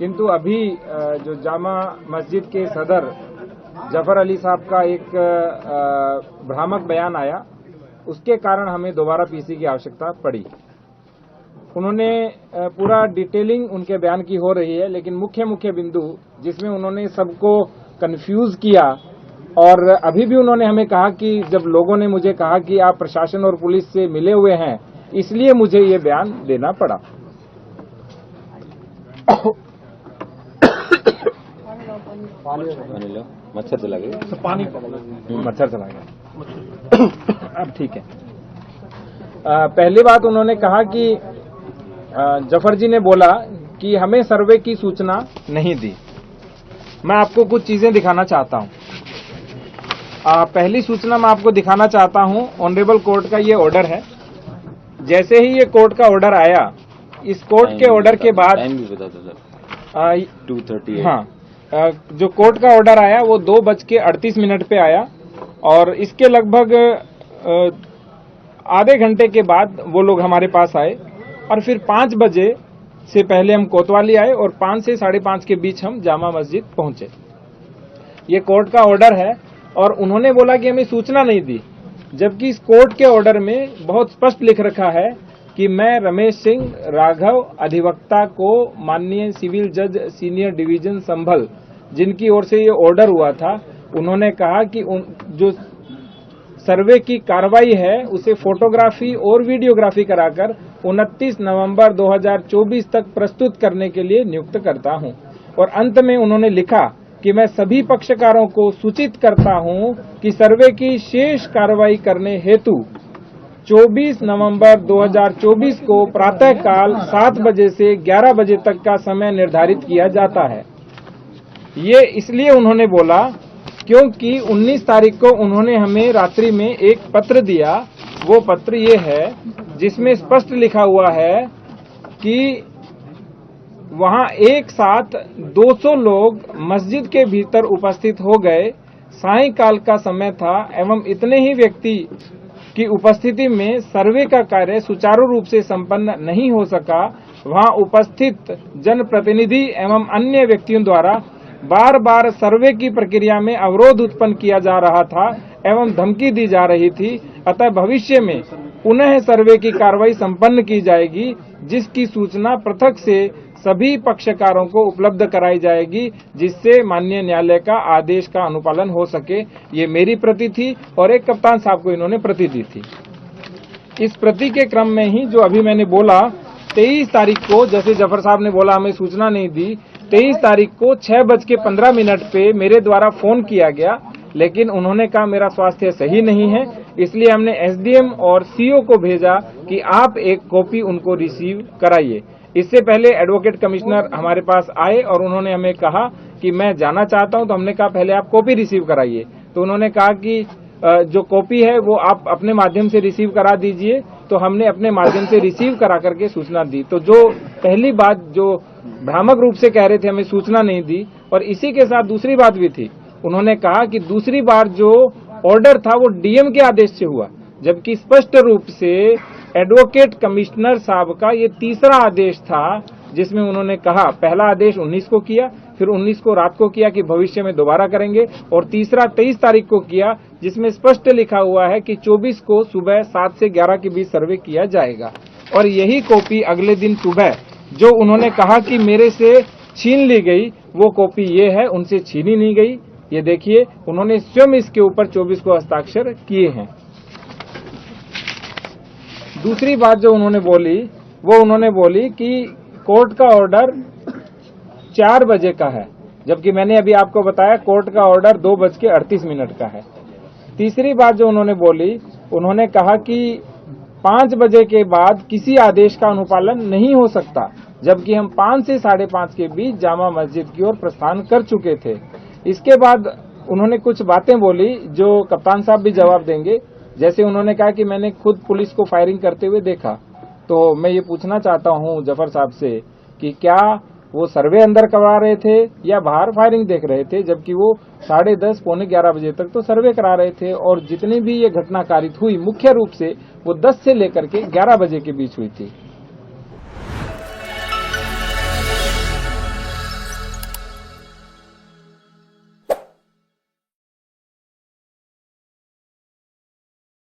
किंतु अभी जो जामा मस्जिद के सदर जफर अली साहब का एक भ्रामक बयान आया, उसके कारण हमें दोबारा पीसी की आवश्यकता पड़ी। उन्होंने पूरा डिटेलिंग उनके बयान की हो रही है, लेकिन मुख्य मुख्य बिंदु जिसमें उन्होंने सबको कंफ्यूज किया, और अभी भी उन्होंने हमें कहा कि जब लोगों ने मुझे कहा कि आप प्रशासन और पुलिस से मिले हुए हैं, इसलिए मुझे ये बयान देना पड़ा। मच्छर चला गया, पानी मच्छर चला गया। अब ठीक है। पहली बात उन्होंने कहा कि जफर जी ने बोला कि हमें सर्वे की सूचना नहीं दी। मैं आपको कुछ चीजें दिखाना चाहता हूं। पहली सूचना मैं आपको दिखाना चाहता हूं, ऑनरेबल कोर्ट का ये ऑर्डर है। जैसे ही ये कोर्ट का ऑर्डर आया, इस कोर्ट के ऑर्डर के बाद टाइम भी बता दो सर। 2:38। हाँ, जो कोर्ट का ऑर्डर आया वो 2:38 पे आया, और इसके लगभग आधे घंटे के बाद वो लोग हमारे पास आए, और फिर 5 बजे से पहले हम कोतवाली आए, और 5 से 5:30 के बीच हम जामा मस्जिद पहुंचे। ये कोर्ट का ऑर्डर है, और उन्होंने बोला कि हमें सूचना नहीं दी, जबकि इस कोर्ट के ऑर्डर में बहुत स्पष्ट लिख रखा है कि मैं रमेश सिंह राघव अधिवक्ता को माननीय सिविल जज सीनियर डिवीजन संभल, जिनकी ओर से ये ऑर्डर हुआ था, उन्होंने कहा कि जो सर्वे की कार्रवाई है उसे फोटोग्राफी और वीडियोग्राफी कराकर 29 नवंबर 2024 तक प्रस्तुत करने के लिए नियुक्त करता हूं। और अंत में उन्होंने लिखा कि मैं सभी पक्षकारों को सूचित करता हूं कि सर्वे की शेष कार्रवाई करने हेतु 24 नवंबर 2024 को प्रातःकाल 7 बजे से 11 बजे तक का समय निर्धारित किया जाता है। ये इसलिए उन्होंने बोला क्योंकि 19 तारीख को उन्होंने हमें रात्रि में एक पत्र दिया। वो पत्र ये है जिसमें स्पष्ट लिखा हुआ है कि वहां एक साथ 200 लोग मस्जिद के भीतर उपस्थित हो गए। सायंकाल का समय था एवं इतने ही व्यक्ति की उपस्थिति में सर्वे का कार्य सुचारू रूप से संपन्न नहीं हो सका। वहां उपस्थित जनप्रतिनिधि एवं अन्य व्यक्तियों द्वारा बार बार सर्वे की प्रक्रिया में अवरोध उत्पन्न किया जा रहा था एवं धमकी दी जा रही थी। अतः भविष्य में पुनः सर्वे की कार्रवाई संपन्न की जाएगी, जिसकी सूचना पृथक से सभी पक्षकारों को उपलब्ध कराई जाएगी, जिससे माननीय न्यायालय का आदेश का अनुपालन हो सके। ये मेरी प्रति थी, और एक कप्तान साहब को इन्होंने प्रति दी थी। इस प्रति के क्रम में ही जो अभी मैंने बोला, 23 तारीख को जैसे जफर साहब ने बोला हमें सूचना नहीं दी, 23 तारीख को 6:15 पे मेरे द्वारा फोन किया गया, लेकिन उन्होंने कहा मेरा स्वास्थ्य सही नहीं है, इसलिए हमने एसडीएम और सीओ को भेजा कि आप एक कॉपी उनको रिसीव कराइए। इससे पहले एडवोकेट कमिश्नर हमारे पास आए और उन्होंने हमें कहा कि मैं जाना चाहता हूं, तो हमने कहा पहले आप कॉपी रिसीव कराइए। तो उन्होंने कहा कि जो कॉपी है वो आप अपने माध्यम से रिसीव करा दीजिए। तो हमने अपने माध्यम से रिसीव करा करके सूचना दी। तो जो पहली बात जो भ्रामक रूप से कह रहे थे हमें सूचना नहीं दी, और इसी के साथ दूसरी बात भी थी। उन्होंने कहा कि दूसरी बार जो ऑर्डर था वो डीएम के आदेश से हुआ, जबकि स्पष्ट रूप से एडवोकेट कमिश्नर साहब का ये तीसरा आदेश था, जिसमें उन्होंने कहा पहला आदेश 19 को किया, फिर 19 को रात को किया कि भविष्य में दोबारा करेंगे, और तीसरा 23 तारीख को किया, जिसमें स्पष्ट लिखा हुआ है कि 24 को सुबह 7 से 11 के बीच सर्वे किया जाएगा। और यही कॉपी अगले दिन सुबह जो उन्होंने कहा कि मेरे से छीन ली गई, वो कॉपी ये है, उनसे छीनी नहीं गई। ये देखिए, उन्होंने स्वयं इसके ऊपर 24 को हस्ताक्षर किए हैं। दूसरी बात जो उन्होंने बोली, वो उन्होंने बोली कि कोर्ट का ऑर्डर 4 बजे का है, जबकि मैंने अभी आपको बताया कोर्ट का ऑर्डर 2:38 का है। तीसरी बात जो उन्होंने बोली, उन्होंने कहा कि 5 बजे के बाद किसी आदेश का अनुपालन नहीं हो सकता, जबकि हम 5 से 5:30 के बीच जामा मस्जिद की ओर प्रस्थान कर चुके थे। इसके बाद उन्होंने कुछ बातें बोली जो कप्तान साहब भी जवाब देंगे। जैसे उन्होंने कहा कि मैंने खुद पुलिस को फायरिंग करते हुए देखा। तो मैं ये पूछना चाहता हूं जफर साहब से कि क्या वो सर्वे अंदर करवा रहे थे या बाहर फायरिंग देख रहे थे, जबकि वो 10:30 पौने 11 बजे तक तो सर्वे करा रहे थे। और जितनी भी ये घटना कारित हुई मुख्य रूप से वो 10 से लेकर के 11 बजे के बीच हुई थी।